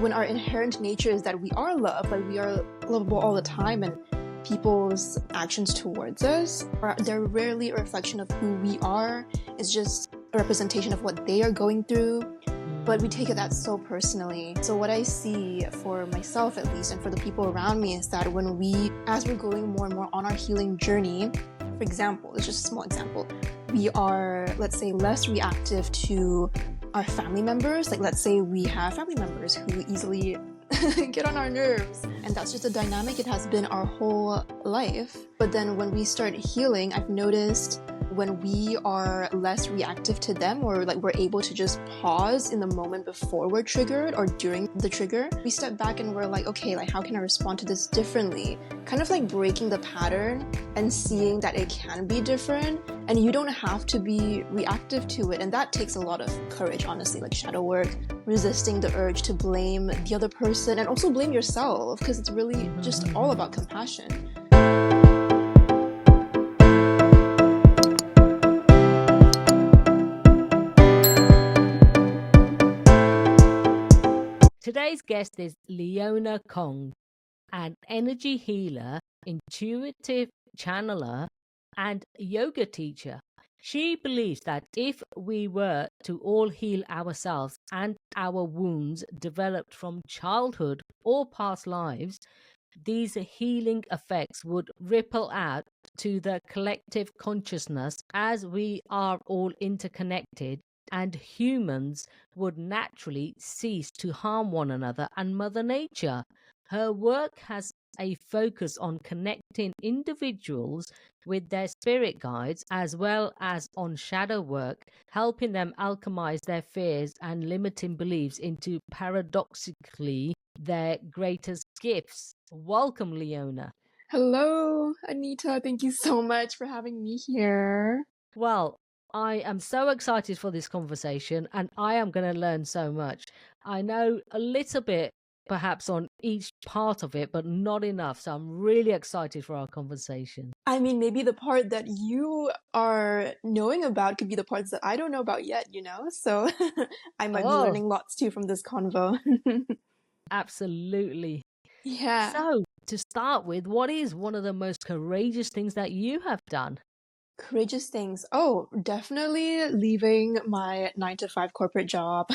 when our inherent nature is that we are love, like we are lovable all the time, and people's actions towards us they're rarely a reflection of who we are. It's just a representation of what they are going through. But we take it that so personally. So what I see for myself, at least, and for the people around me, is that as we're going more and more on our healing journey, for example, it's just a small example, we are, let's say, less reactive to our family members. Like, let's say we have family members who easily get on our nerves, and that's just a dynamic. It has been our whole life. But then when we start healing, I've noticed when we are less reactive to them, or like we're able to just pause in the moment before we're triggered or during the trigger, we step back and we're like, okay, like how can I respond to this differently? Kind of like breaking the pattern and seeing that it can be different, and you don't have to be reactive to it. And that takes a lot of courage, honestly, like shadow work, resisting the urge to blame the other person and also blame yourself, because it's really just all about compassion. Today's guest is Leona Khong, an energy healer, intuitive channeler, and yoga teacher. She believes that if we were to all heal ourselves and our wounds developed from childhood or past lives, these healing effects would ripple out to the collective consciousness as we are all interconnected, and humans would naturally cease to harm one another and Mother Nature. Her work has a focus on connecting individuals with their spirit guides, as well as on shadow work, helping them alchemize their fears and limiting beliefs into paradoxically their greatest gifts. Welcome, Leona. Hello, Anita. Thank you so much for having me here. Well, I am so excited for this conversation, and I am going to learn so much. I know a little bit perhaps on each part of it, but not enough. So I'm really excited for our conversation. I mean, maybe the part that you are knowing about could be the parts that I don't know about yet, So I might be Oh, learning lots too from this convo. absolutely. Yeah. So, to start with, what is one of the most courageous things that you have done? Courageous things. Oh, definitely leaving my 9 to 5 corporate job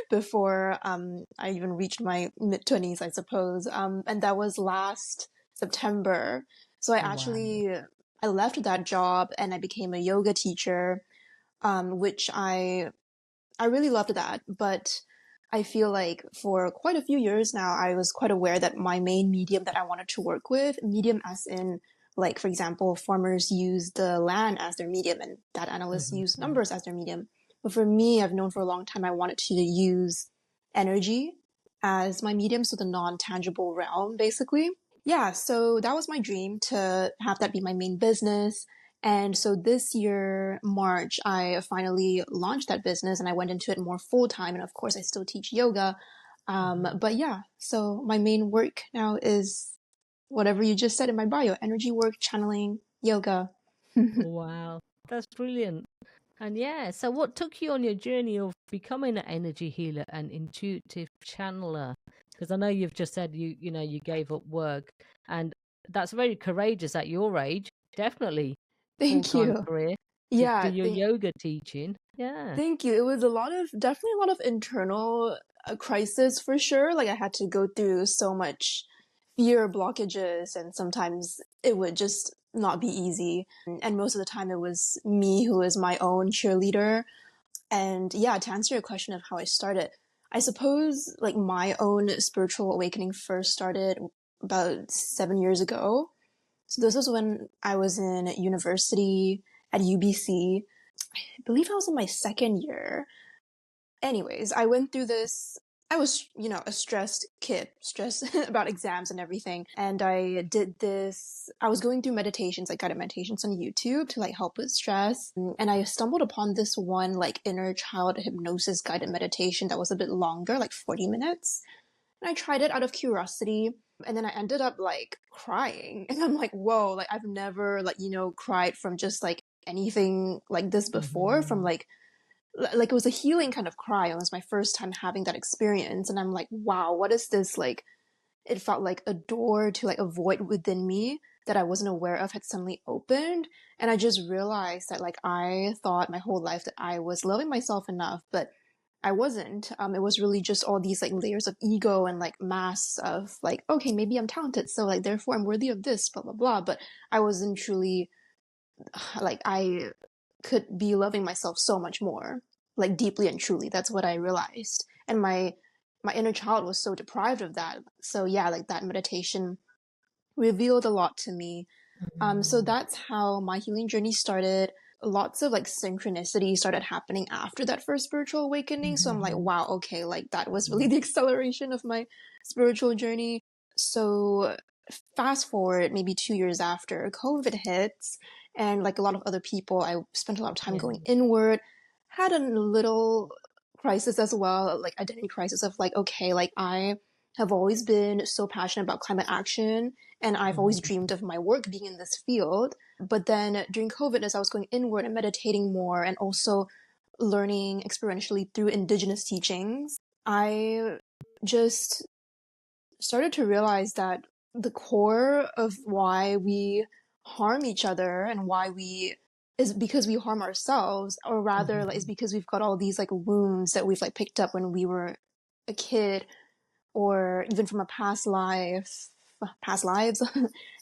before I even reached my mid-20s, I suppose. And that was last September. So Wow. I left that job and I became a yoga teacher, which I really loved that. But I feel like for quite a few years now, I was quite aware that my main medium that I wanted to work with, medium as in, like, for example, farmers use the land as their medium and data analysts use numbers as their medium. But for me, I've known for a long time I wanted to use energy as my medium, so the non-tangible realm, basically. Yeah, so that was my dream, to have that be my main business. And so this year, March, I finally launched that business and I went into it more full time. And of course, I still teach yoga. But yeah, so my main work now is whatever you just said in my bio: energy work, channeling, yoga. Wow, that's brilliant. And yeah, so what took you on your journey of becoming an energy healer and intuitive channeler? Because I know you've just said you gave up work, and that's very courageous at your age. Definitely Thank full-time you. career to do Yeah, your yoga teaching. Yeah. thank you. It was definitely a lot of internal crisis for sure. Like I had to go through so much fear blockages, and sometimes it would just not be easy. And most of the time it was me who was my own cheerleader. And yeah, to answer your question of how I started, I suppose like my own spiritual awakening first started about 7 years ago. So this was when I was in university at UBC. I believe I was in my second year. Anyways, I went through this. I was, a stressed kid, stressed about exams and everything. And I did this. I was going through meditations, like guided meditations on YouTube to like help with stress. And I stumbled upon this one like inner child hypnosis guided meditation that was a bit longer, like 40 minutes. And I tried it out of curiosity. And then I ended up like crying. And I'm like, whoa, like I've never like, cried from just like anything like this before, from like like it was a healing kind of cry. It was my first time having that experience, and I'm like, wow, what is this? Like, it felt like a door to like a void within me that I wasn't aware of had suddenly opened. And I just realized that like I thought my whole life that I was loving myself enough, but I wasn't. It was really just all these like layers of ego and like masks of like, okay, maybe I'm talented, so like therefore I'm worthy of this, blah blah blah. But I wasn't truly like I could be loving myself so much more, like deeply and truly. That's what I realized. And my inner child was so deprived of that. So yeah, like that meditation revealed a lot to me. So Mm. that's how my healing journey started. Lots of like synchronicity started happening after that first spiritual awakening. So I'm like, Mhm. wow, okay, like that was really the acceleration of my spiritual journey. So fast forward maybe 2 years after, COVID hits, and like a lot of other people, I spent a lot of time Yeah. going inward, had a little crisis as well, like identity crisis of like, okay, like I have always been so passionate about climate action, and I've always Mhm. dreamed of my work being in this field. But then during COVID, as I was going inward and meditating more and also learning experientially through indigenous teachings, I just started to realize that the core of why we harm each other and why we is because we harm ourselves, or rather like, is Mhm. because we've got all these like wounds that we've like picked up when we were a kid, or even from a past lives.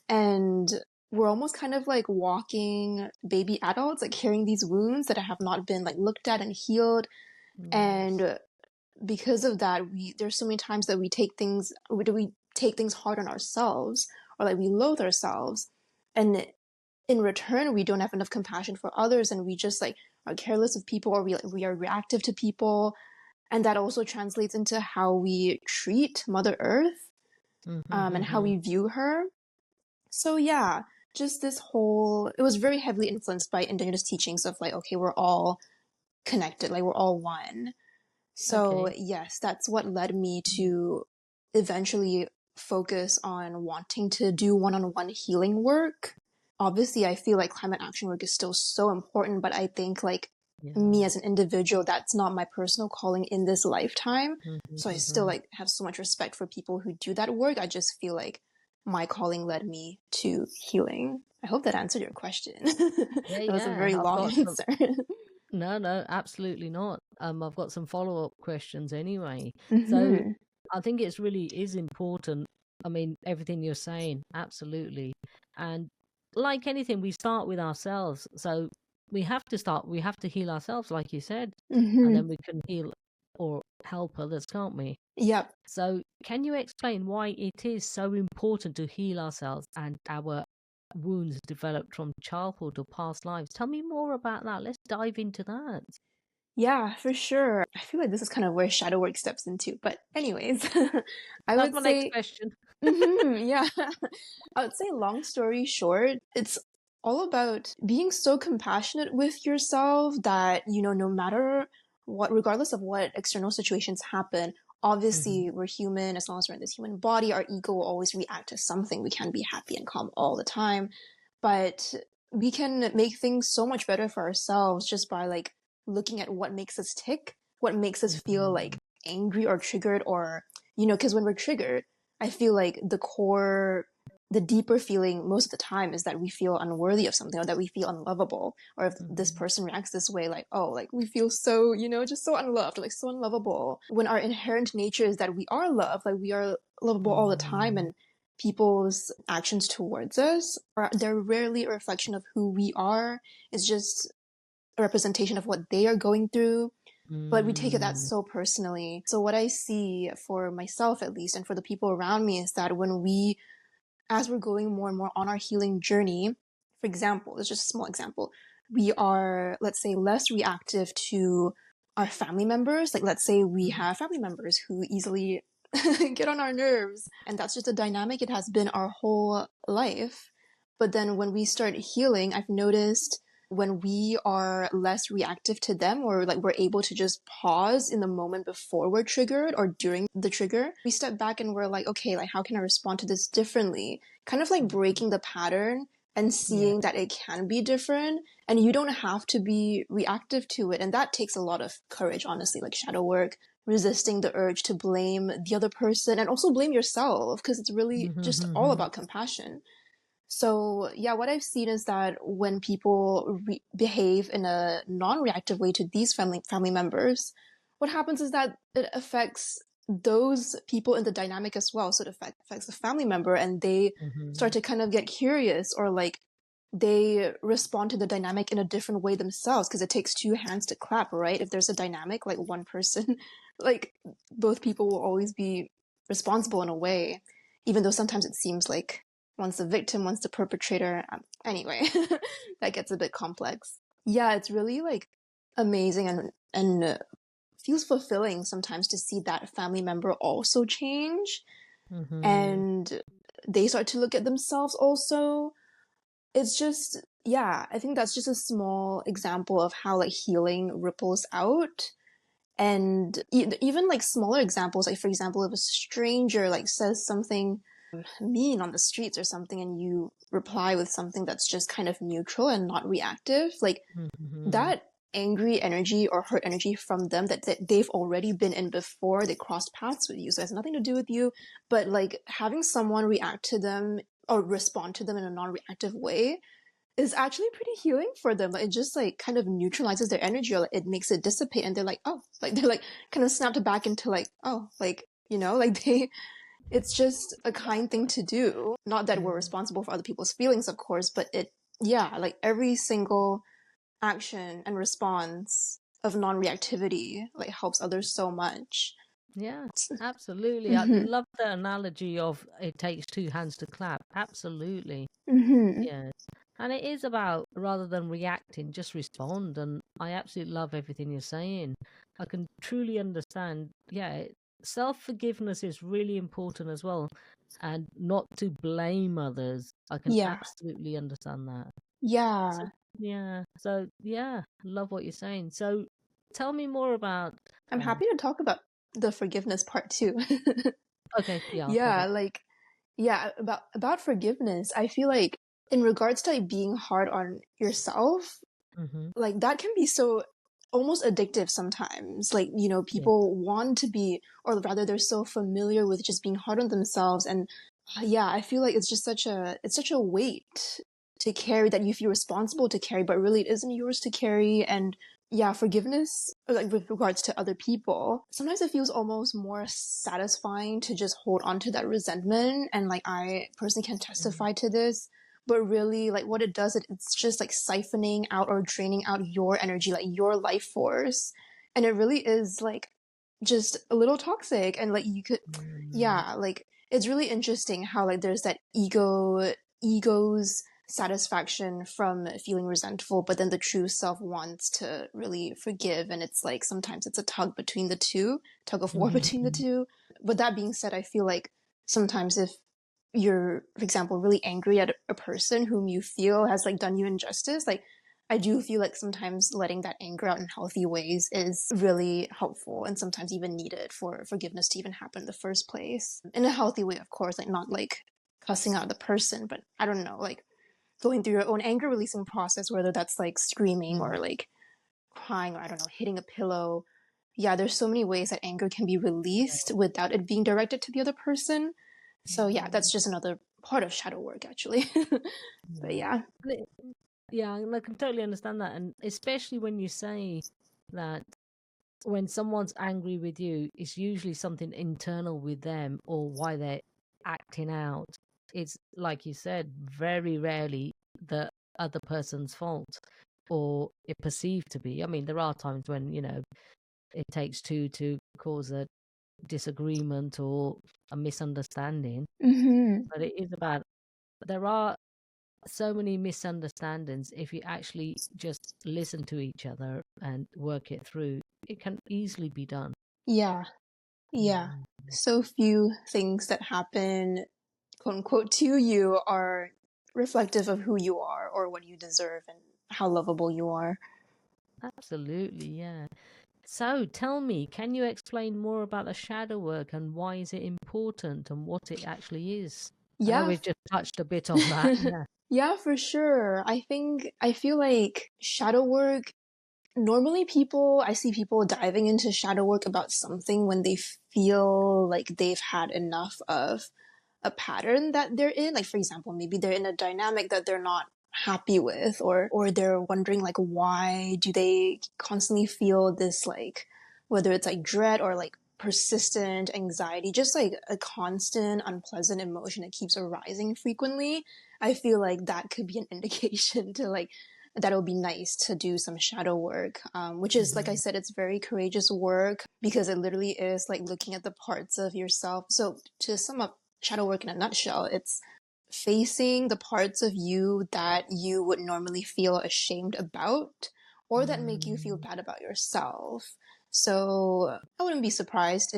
And we're almost kind of like walking baby adults, like carrying these wounds that have not been like looked at and healed. Yes. And because of that, there's so many times that we take things hard on ourselves, or like we loathe ourselves, and in return we don't have enough compassion for others, and we just like are careless of people, or we are reactive to people. And that also translates into how we treat Mother Earth, and how Mhm. we view her. So yeah, just this whole, it was very heavily influenced by indigenous teachings of like, okay, we're all connected, like we're all one. So Okay. yes, that's what led me to eventually focus on wanting to do one-on-one healing work. Obviously, I feel like climate action work is still so important, but I think like me Yeah. as an individual, that's not my personal calling in this lifetime. So I still Mhm. like have so much respect for people who do that work. I just feel like my calling led me to healing. I hope that answered your question. Yeah, That was a yeah. very I've long got some. answer. No, no, absolutely not. I've got some follow-up questions anyway. So Hmm. I think it's really is important. I mean, everything you're saying, absolutely. And like anything, we start with ourselves. So we have to heal ourselves, like you said, and Hmm. then we can heal or help others, can't we? Yep. So, can you explain why it is so important to heal ourselves and our wounds developed from childhood or past lives? Tell me more about that. Let's dive into that. Yeah, for sure. I feel like this is kind of where shadow work steps into. But anyways, I That's would my next say, question. yeah, I would say long story short, it's all about being so compassionate with yourself that, no matter what, regardless of what external situations happen, Hmm. obviously we're human. As long as we're in this human body, our ego will always react to something. We can't be happy and calm all the time, but we can make things so much better for ourselves just by like looking at what makes us tick, what makes us feel like Hmm. angry or triggered, or, because when we're triggered, I feel like the deeper feeling most of the time is that we feel unworthy of something, or that we feel unlovable. Or if this Hmm. person reacts this way, like, oh, like we feel so, just so unloved, like so unlovable. When our inherent nature is that we are loved, like we are lovable all the time, Hmm. and people's actions towards us they're rarely a reflection of who we are. It's just a representation of what they are going through, but we take it that Hmm. so personally. So what I see for myself at least, and for the people around me, is that as we're going more and more on our healing journey, for example, it's just a small example, we are, let's say, less reactive to our family members. Like, let's say we have family members who easily get on our nerves, and that's just a dynamic it has been our whole life. But then when we start healing, I've noticed when we are less reactive to them, or like we're able to just pause in the moment before we're triggered or during the trigger, we step back and we're like, okay, like how can I respond to this differently? Kind of like breaking the pattern and Yeah. seeing that it can be different and you don't have to be reactive to it. And that takes a lot of courage, honestly, like shadow work, resisting the urge to blame the other person and also blame yourself because it's really just all about compassion. So yeah, what I've seen is that when people behave in a non-reactive way to these family members, what happens is that it affects those people in the dynamic as well. So it affects the family member, and they start to kind of get curious, or like they respond to the dynamic in a different way themselves because it takes two hands to clap, right? If there's a dynamic, like one person, like both people will always be responsible in a way, even though sometimes it seems like one's the victim, one's the perpetrator. Anyway, that gets a bit complex. Yeah, it's really like amazing and feels fulfilling sometimes to see that family member also change and they start to look at themselves also. It's just, yeah, I think that's just a small example of how like healing ripples out. And even like smaller examples, like for example, if a stranger like says something mean on the streets or something and you reply with something that's just kind of neutral and not reactive, like that angry energy or hurt energy from them that they've already been in before they crossed paths with you, so it has nothing to do with you, but like having someone react to them or respond to them in a non-reactive way is actually pretty healing for them. Like, it just like kind of neutralizes their energy, or like, it makes it dissipate, and they're like, oh, like they're like kind of snapped back into like, oh, like, you know, like it's just a kind thing to do. Not that we're responsible for other people's feelings, of course, but it, yeah, like every single action and response of non-reactivity like helps others so much. Yeah, absolutely. I Mm-hmm. love the analogy of it takes two hands to clap. Absolutely. Mm-hmm. Yeah. And it is about rather than reacting, just respond. And I absolutely love everything you're saying. I can truly understand. Yeah, self forgiveness is really important as well. And not to blame others. I can Yeah. absolutely understand that. So, Yeah. yeah. So, yeah, love what you're saying. So, tell me more about. I'm Uh, happy to talk about the forgiveness part too. okay, yeah, I'll take Yeah, it. like yeah, about forgiveness, I feel like in regards to like being hard on yourself, Mm-hmm. like that can be so almost addictive sometimes. Like, you know, Yeah. people want to be, or rather they're so familiar with just being hard on themselves. And yeah, I feel like it's just it's such a weight to carry that you feel responsible to carry, but really it isn't yours to carry. And yeah, forgiveness, like with regards to other people, sometimes it feels almost more satisfying to just hold on to that resentment. And like, I personally can testify to this, but really like what it does, it's just like siphoning out or draining out your energy, like your life force. And it really is like just a little toxic. And like you could, Mm-hmm. yeah, like it's really interesting how like there's that ego's satisfaction from feeling resentful, but then the true self wants to really forgive. And it's like sometimes it's a tug of war between the Mm-hmm. two. But that being said, I feel like sometimes if you're, for example, really angry at a person whom you feel has like done you injustice, like I do feel like sometimes letting that anger out in healthy ways is really helpful and sometimes even needed for forgiveness to even happen in the first place. In a healthy way, of course, like not like cussing out the person, but I don't know, like going through your own anger releasing process, whether that's like screaming or like crying or I don't know, hitting a pillow. Yeah, there's so many ways that anger can be released without it being directed to the other person. So yeah, that's just another part of shadow work actually. But Yeah. yeah. And yeah, and I can totally understand that. And especially when you say that when someone's angry with you, it's usually something internal with them or why they're acting out. It's like you said, very rarely the other person's fault or it perceived to be. I mean, there are times when, it takes two to cause a disagreement or a misunderstanding, Mm-hmm. but it is about, there are so many misunderstandings. If you actually just listen to each other and work it through, it can easily be done. Yeah. Yeah. Mhm. So few things that happen, quote unquote, to you are reflective of who you are or what you deserve and how lovable you are. Absolutely, yeah. So tell me, can you explain more about the shadow work and why is it important and what it actually is? I know Yeah. we've just touched a bit on that. Yeah. Yeah, for sure. I feel like shadow work, normally I see people diving into shadow work about something when they feel like they've had enough of a pattern that they're in. Like, for example, maybe they're in a dynamic that they're not happy with, or they're wondering like, why do they constantly feel this, like, whether it's like dread or like persistent anxiety, just like a constant unpleasant emotion that keeps arising frequently. I feel like that could be an indication to like, that it would be nice to do some shadow work, which is, like I said, it's very courageous work because it literally is like looking at the parts of yourself. So to sum up shadow work in a nutshell, it's facing the parts of you that you would normally feel ashamed about or that make you feel bad about yourself. So I wouldn't be surprised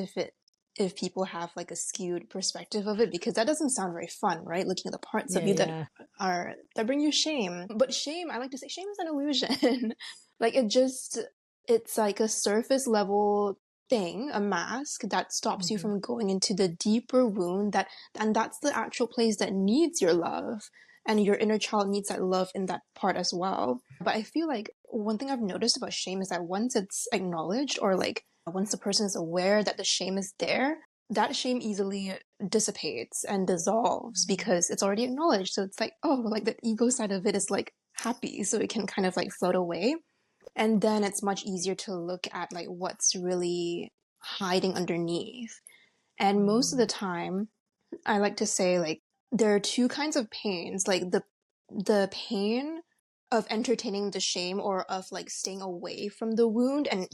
if people have like a skewed perspective of it, because that doesn't sound very fun, right? Looking at the parts of you Yeah. that bring you shame. But shame, I like to say, shame is an illusion. Like it's like a surface level thing, a mask that stops you from going into the deeper wound, and that's the actual place that needs your love. And your inner child needs that love in that part as well. But I feel like one thing I've noticed about shame is that once it's acknowledged, or like once the person is aware that the shame is there, that shame easily dissipates and dissolves because it's already acknowledged. So it's like, oh, like the ego side of it is like happy, so it can kind of like float away. And then it's much easier to look at like what's really hiding underneath. And most of the time, I like to say, like, there are two kinds of pains, like the pain of entertaining the shame, or of like staying away from the wound, and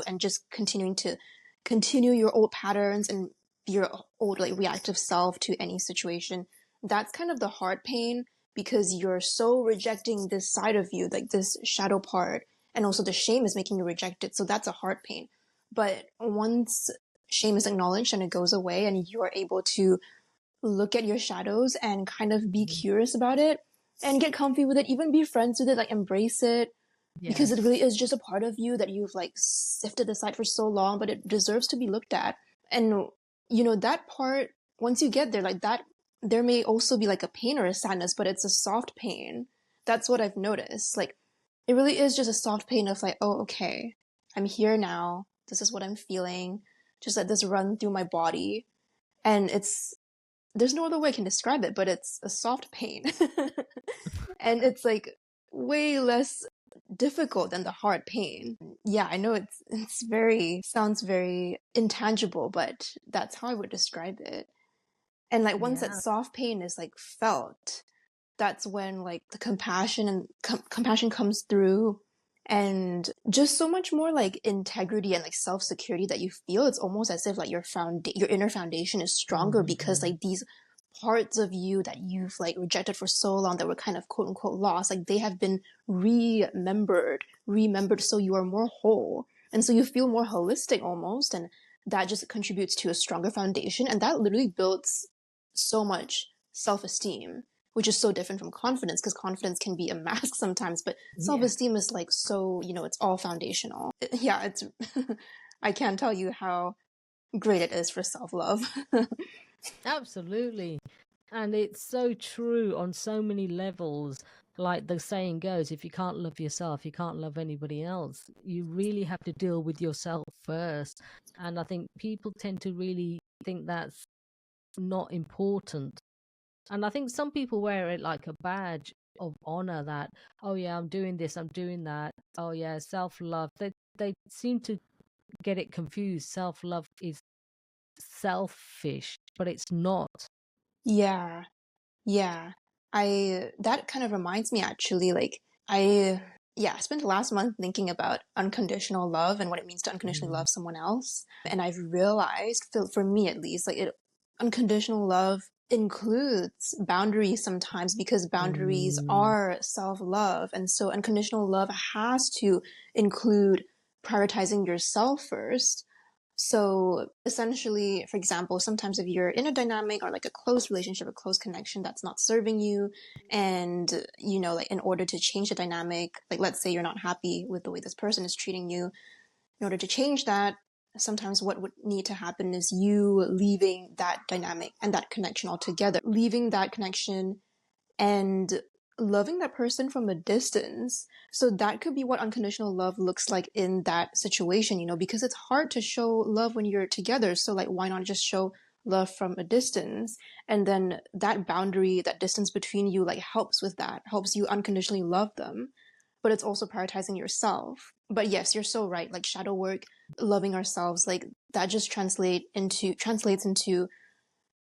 and just continue your old patterns and your old like reactive self to any situation. That's kind of the hard pain, because you're so rejecting this side of you, like this shadow part, and also the shame is making you reject it. So that's a hard pain. But once shame is acknowledged and it goes away, and you're able to look at your shadows and kind of be curious about it and get comfy with it, even be friends with it, like embrace it, because it Yes. really is just a part of you that you've like sifted aside for so long, but it deserves to be looked at. And that part, once you get there, like that, there may also be like a pain or a sadness, but it's a soft pain. That's what I've noticed. Like, it really is just a soft pain of like, oh, okay, I'm here now, this is what I'm feeling, just let this run through my body. And there's no other way I can describe it, but it's a soft pain. And it's like way less difficult than the hard pain. Yeah, I know it's very, sounds very intangible, but that's how I would describe it. And like once that Yeah. soft pain is like felt, that's when like the compassion and compassion comes through, and just so much more like integrity and like self-security that you feel. It's almost as if like your inner foundation is stronger, because like these parts of you that you've like rejected for so long, that were kind of quote unquote lost, like they have been remembered, so you are more whole, and so you feel more holistic almost. And that just contributes to a stronger foundation, and that literally builds so much self-esteem, which is so different from confidence, because confidence can be a mask sometimes, but Yeah. self-esteem is like, so, it's all foundational. Yeah, it's, I can't tell you how great it is for self-love. Absolutely. And it's so true on so many levels. Like the saying goes, if you can't love yourself, you can't love anybody else. You really have to deal with yourself first. And I think people tend to really think that's not important. And I think some people wear it like a badge of honor that, oh yeah, I'm doing this, I'm doing that. Oh yeah, self love. They seem to get it confused. Self love is selfish, but it's not. Yeah, yeah. That kind of reminds me, actually, like, I, yeah, I spent the last month thinking about unconditional love and what it means to unconditionally love someone else. And I've realized, for me at least, like, unconditional love includes boundaries sometimes, because boundaries Mm, are self-love. And so unconditional love has to include prioritizing yourself first. So essentially, for example, sometimes if you're in a dynamic or like a close relationship, a close connection that's not serving you, and like in order to change the dynamic, like let's say you're not happy with the way this person is treating you, in order to change that, sometimes what would need to happen is you leaving that dynamic and that connection altogether, leaving that connection and loving that person from a distance. So that could be what unconditional love looks like in that situation, because it's hard to show love when you're together. So like, why not just show love from a distance? And then that boundary, that distance between you, like helps with that, helps you unconditionally love them. But it's also prioritizing yourself. But yes, you're so right. Like shadow work, loving ourselves, like that just translates into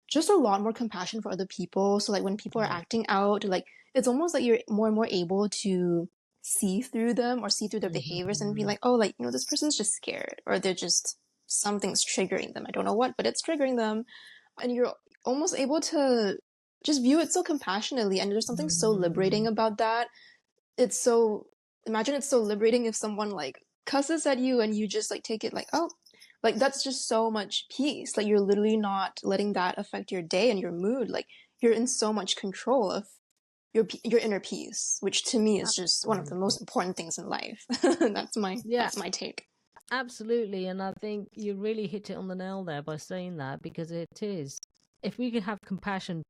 just a lot more compassion for other people. So like when people are acting out, like it's almost like you're more and more able to see through them or see through their behaviors and be like, oh, like, this person's just scared, or they're just, something's triggering them. I don't know what, but it's triggering them. And you're almost able to just view it so compassionately. And there's something so liberating about that. Imagine it's so liberating if someone like cusses at you and you just like take it like, oh, like that's just so much peace. Like you're literally not letting that affect your day and your mood. Like you're in so much control of your inner peace, which to me is just one of the most important things in life. That's my take. Absolutely. And I think you really hit it on the nail there by saying that, because it is. If we could have compassion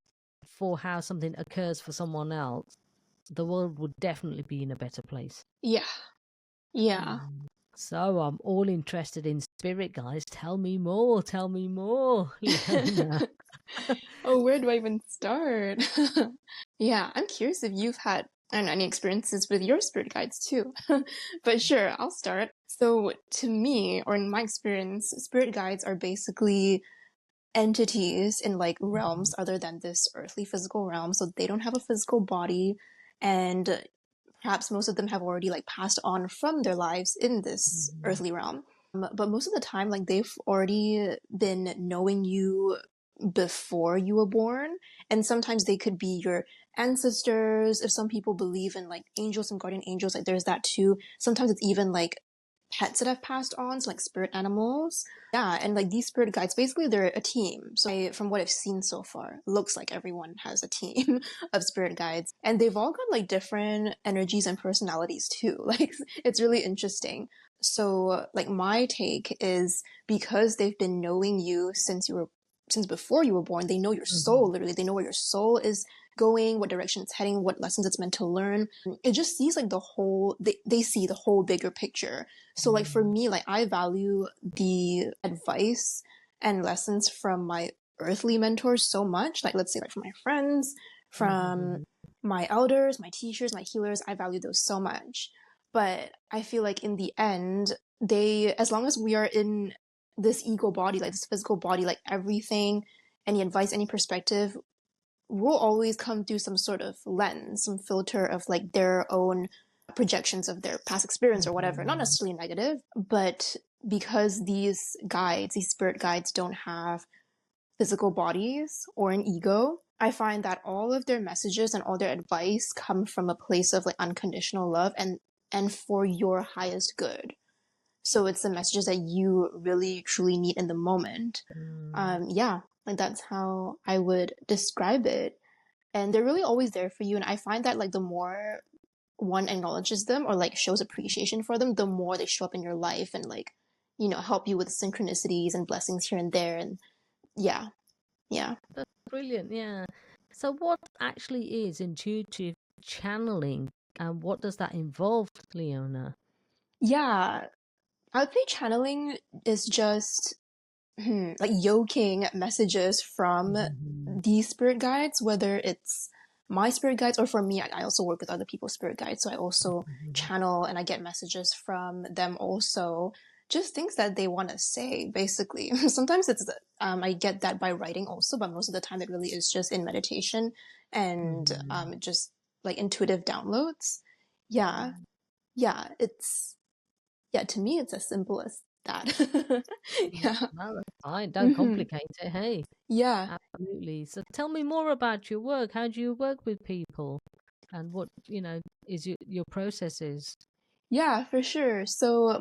for how something occurs for someone else, the world would definitely be in a better place. Yeah. Yeah. So I'm all interested in spirit guides. Tell me more. Tell me more, Leona. Oh, where do I even start? Yeah, I'm curious if you've had, I don't know, any experiences with your spirit guides too. But sure, I'll start. So to me, or in my experience, spirit guides are basically entities in like realms other than this earthly physical realm. So they don't have a physical body, and perhaps most of them have already like passed on from their lives in this earthly realm. But most of the time, like they've already been knowing you before you were born. And sometimes they could be your ancestors. If some people believe in like angels and guardian angels, like there's that too. Sometimes it's even like pets that have passed on, so like spirit animals. Yeah, and like these spirit guides, basically they're a team. So from what I've seen so far, looks like everyone has a team of spirit guides. And they've all got like different energies and personalities too. Like it's really interesting. So like my take is, because they've been knowing you since before you were born, they know your soul, literally. They know where your soul is going, what direction it's heading, what lessons it's meant to learn. It just sees like they see the whole bigger picture. So like for me, like I value the advice and lessons from my earthly mentors so much. Like let's say like from my friends, from my elders, my teachers, my healers, I value those so much. But I feel like in the end, as long as we are in this ego body, like this physical body, like everything, any advice, any perspective will always come through some sort of lens, some filter of like their own projections of their past experience or whatever. Not necessarily negative, but because these spirit guides don't have physical bodies or an ego, I find that all of their messages and all their advice come from a place of like unconditional love and for your highest good. So it's the messages that you really truly need in the moment. Yeah, like that's how I would describe it. And they're really always there for you. And I find that like the more one acknowledges them or like shows appreciation for them, the more they show up in your life and like, help you with synchronicities and blessings here and there. And yeah, yeah. That's brilliant. Yeah. So, what actually is intuitive channeling, and what does that involve, Leona? Yeah, I would say channeling is just like yoking messages from these spirit guides, whether it's my spirit guides or for me, I also work with other people's spirit guides. So I also channel and I get messages from them also, just things that they want to say, basically. Sometimes I get that by writing also, but most of the time it really is just in meditation and just like intuitive downloads. Yeah. Yeah. To me, it's as simple as that. Yeah. No, that's fine. Don't hmm complicate it. Hey, Yeah. absolutely. So, tell me more about your work. How do you work with people, and what is your processes? Yeah, for sure. So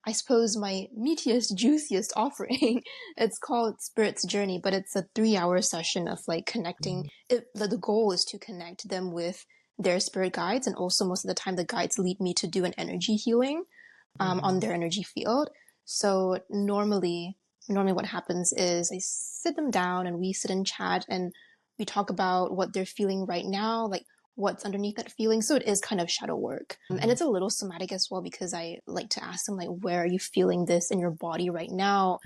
I suppose my meatiest, juiciest offering, it's called Spirit's Journey, but it's a 3-hour session of like connecting. The goal is to connect them with their spirit guides. And also most of the time the guides lead me to do an energy healing, on their energy field. So normally what happens is I sit them down and we sit and chat and we talk about what they're feeling right now, like what's underneath that feeling. So it is kind of shadow work. And it's a little somatic as well, because I like to ask them, like, where are you feeling this in your body right now?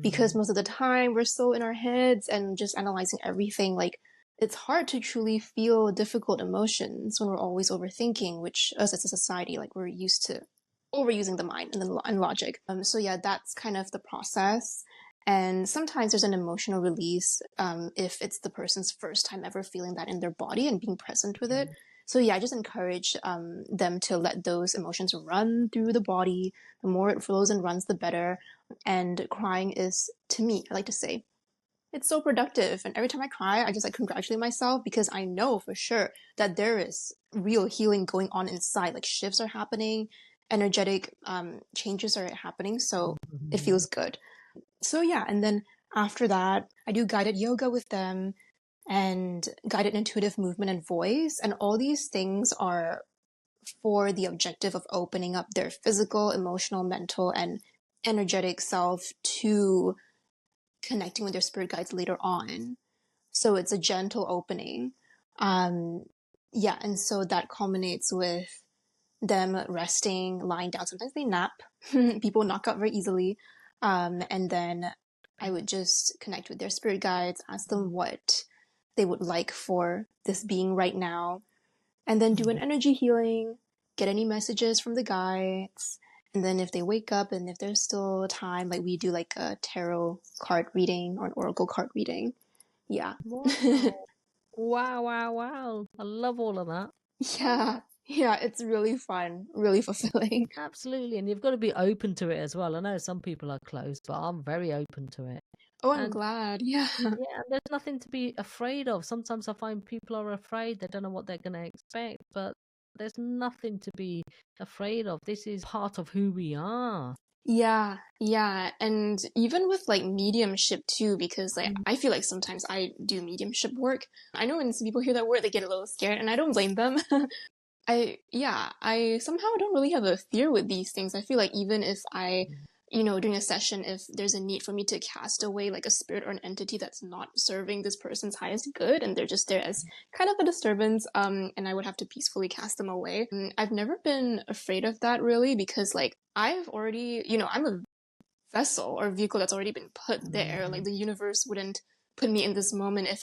Because most of the time we're so in our heads and just analyzing everything. Like, it's hard to truly feel difficult emotions when we're always overthinking, which us as a society, like, we're used to overusing the mind and logic. So yeah, that's kind of the process. And sometimes there's an emotional release if it's the person's first time ever feeling that in their body and being present with it. So yeah, I just encourage them to let those emotions run through the body. The more it flows and runs, the better. And crying is, to me, I like to say, it's so productive. And every time I cry, I just like congratulate myself, because I know for sure that there is real healing going on inside. Like, shifts are happening, energetic changes are happening. So it feels good. So yeah, and then after that, I do guided yoga with them and guided intuitive movement and voice. And all these things are for the objective of opening up their physical, emotional, mental, and energetic self to connecting with their spirit guides later on. So it's a gentle opening. Yeah, and so that culminates with them resting, lying down. Sometimes they nap. People knock out very easily. And then I would just connect with their spirit guides, ask them what they would like for this being right now, and then do an energy healing, get any messages from the guides. And then if they wake up and if there's still time, like, we do like a tarot card reading or an oracle card reading. Yeah. Wow. Wow, wow, wow. I love all of that. Yeah. Yeah, it's really fun, really fulfilling. Absolutely. And you've got to be open to it as well. I know some people are closed, but I'm very open to it. Oh, I'm And glad. Yeah. yeah, there's nothing to be afraid of. Sometimes I find people are afraid, they don't know what they're going to expect, but there's nothing to be afraid of. This is part of who we are. Yeah, yeah. And even with like mediumship too, because like I feel like sometimes I do mediumship work. I know when some people hear that word, they get a little scared, and I don't blame them. I somehow don't really have a fear with these things. I feel like even if during a session, if there's a need for me to cast away like a spirit or an entity that's not serving this person's highest good, and they're just there as kind of a disturbance, and I would have to peacefully cast them away. I've never been afraid of that really, because like I've already, I'm a vessel or vehicle that's already been put there. Like, the universe wouldn't put me in this moment if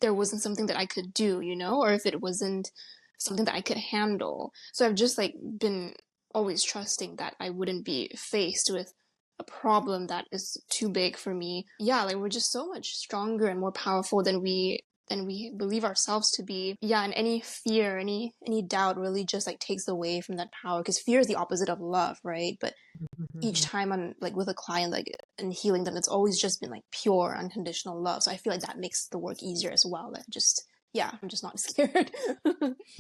there wasn't something that I could do, or if it wasn't something that I could handle. So I've just like been always trusting that I wouldn't be faced with a problem that is too big for me. Yeah, like, we're just so much stronger and more powerful than we believe ourselves to be. Yeah, and any fear, any doubt really just like takes away from that power, because fear is the opposite of love, right? But each time I'm like with a client, like, and healing them, it's always just been like pure unconditional love. So I feel like that makes the work easier as well. Like, I'm just not scared.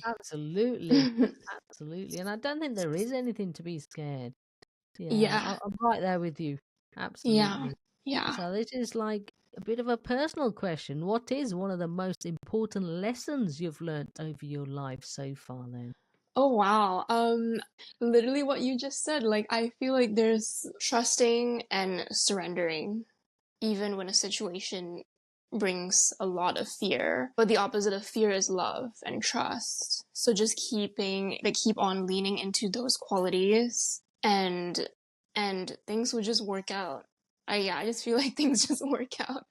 Absolutely. Absolutely. And I don't think there is anything to be scared. Yeah, Yeah, I'm right there with you. yeah, Absolutely. yeah. So this is like a bit of a personal question. What is one of the most important lessons you've learned over your life so far then? Oh wow. Literally what you just said. Like, I feel like there's trusting and surrendering, even when a situation brings a lot of fear. But the opposite of fear is love and trust. So just keep on leaning into those qualities, and things will just work out. I just feel like things just work out.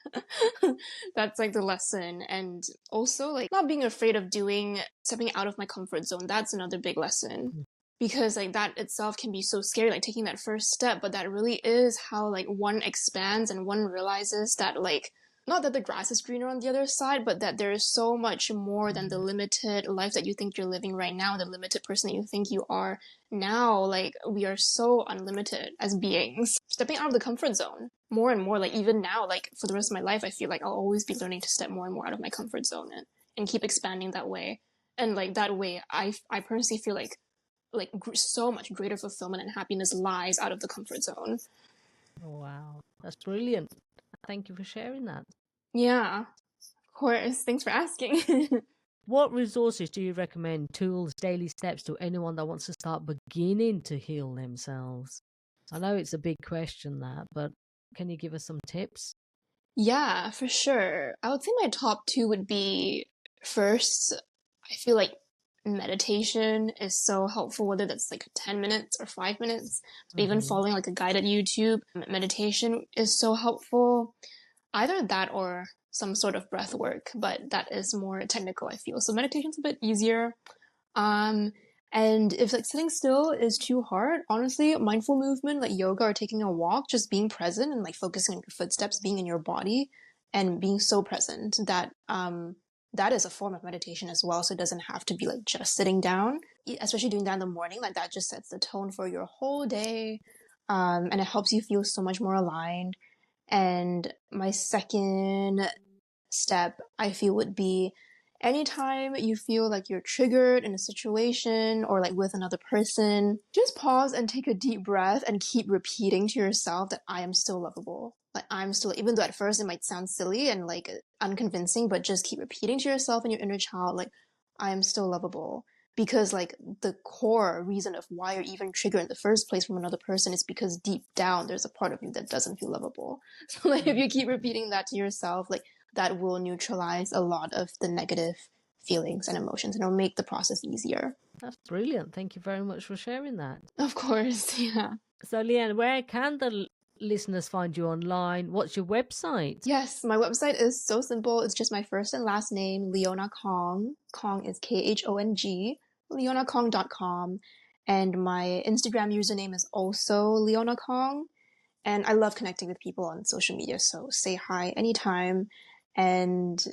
That's like the lesson. And also like not being afraid of stepping out of my comfort zone. That's another big lesson. Because like that itself can be so scary, like taking that first step, but that really is how like one expands and one realizes that, like, not that the grass is greener on the other side, but that there is so much more than the limited life that you think you're living right now, the limited person that you think you are now. Like, we are so unlimited as beings. Stepping out of the comfort zone more and more, like even now, like for the rest of my life, I feel like I'll always be learning to step more and more out of my comfort zone and keep expanding that way. And like that way, I personally feel like so much greater fulfillment and happiness lies out of the comfort zone. Wow, that's brilliant. Thank you for sharing that. Yeah, of course. Thanks for asking. What resources do you recommend, tools, daily steps to anyone that wants to start beginning to heal themselves? I know it's a big question that, but can you give us some tips? Yeah, for sure. I would say my top two would be, first, I feel like meditation is so helpful, whether that's like 10 minutes or 5 minutes, but even following like a guided YouTube meditation is so helpful. Either that or some sort of breath work, but that is more technical, I feel. So meditation's a bit easier. And if like sitting still is too hard, honestly, mindful movement like yoga or taking a walk, just being present and like focusing on your footsteps, being in your body and being so present that is a form of meditation as well. So it doesn't have to be like just sitting down, especially doing that in the morning. Like that just sets the tone for your whole day. And it helps you feel so much more aligned. And my second step, I feel, would be anytime you feel like you're triggered in a situation or like with another person, just pause and take a deep breath and keep repeating to yourself that I am still lovable. Like I'm still, even though at first it might sound silly and like unconvincing, but just keep repeating to yourself and your inner child, like I am still lovable. Because like the core reason of why you're even triggered in the first place from another person is because deep down there's a part of you that doesn't feel lovable. So like if you keep repeating that to yourself, like that will neutralize a lot of the negative feelings and emotions, and it'll make the process easier. That's brilliant. Thank you very much for sharing that. Of course, yeah. So, Leanne, where can the listeners find you online? What's your website? Yes, my website is so simple. It's just my first and last name, Leona Khong. Khong is Khong, leonakhong.com. And my Instagram username is also Leona Khong. And I love connecting with people on social media, so say hi anytime. And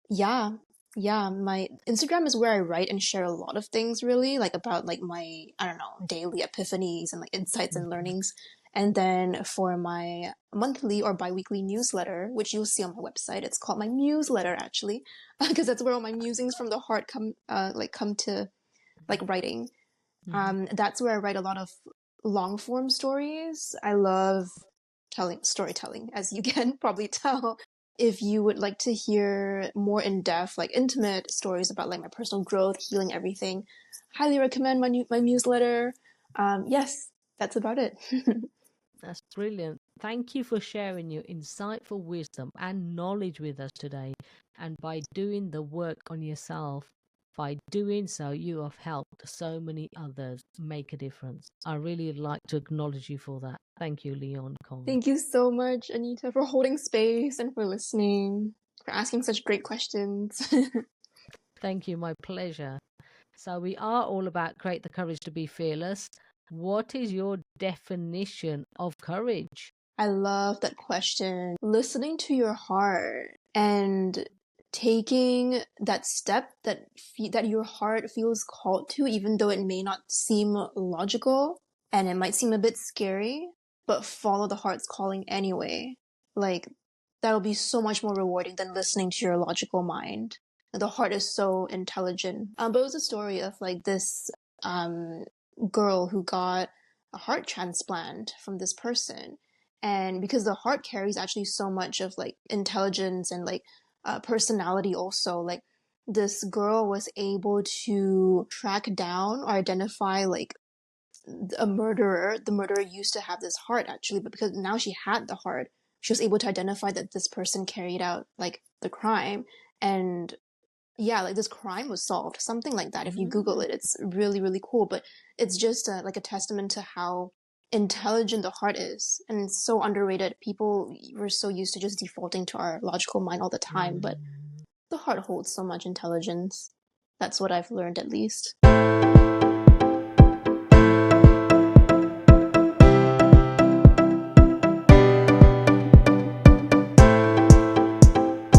yeah, my Instagram is where I write and share a lot of things really, like about like my, I don't know, daily epiphanies and like insights and learnings. And then for my monthly or bi-weekly newsletter, which you'll see on my website, it's called my newsletter actually, because that's where all my musings from the heart come to like writing. That's where I write a lot of long form stories. I love storytelling, as you can probably tell. If you would like to hear more in-depth, like intimate stories about like my personal growth, healing, everything, highly recommend my newsletter. Yes, that's about it. That's brilliant. Thank you for sharing your insightful wisdom and knowledge with us today. And by doing the work on yourself, by doing so, you have helped so many others make a difference. I really like to acknowledge you for that. Thank you, Leon Khong. Thank you so much, Anita, for holding space and for listening, for asking such great questions. Thank you, my pleasure. So we are all about create the courage to be fearless. What is your definition of courage? I love that question. Listening to your heart and taking that step that your heart feels called to, even though it may not seem logical and it might seem a bit scary, but follow the heart's calling anyway. Like that'll be so much more rewarding than listening to your logical mind. The heart is so intelligent. But it was a story of like this girl who got a heart transplant from this person. And because the heart carries actually so much of like intelligence and like personality also, like this girl was able to track down or identify like a murderer. The murderer used to have this heart actually, but because now she had the heart, she was able to identify that this person carried out like the crime. And yeah, like this crime was solved, something like that. If you Google it, it's really, really cool. But it's just like a testament to how intelligent the heart is. And it's so underrated. People were so used to just defaulting to our logical mind all the time, but the heart holds so much intelligence. That's what I've learned, at least.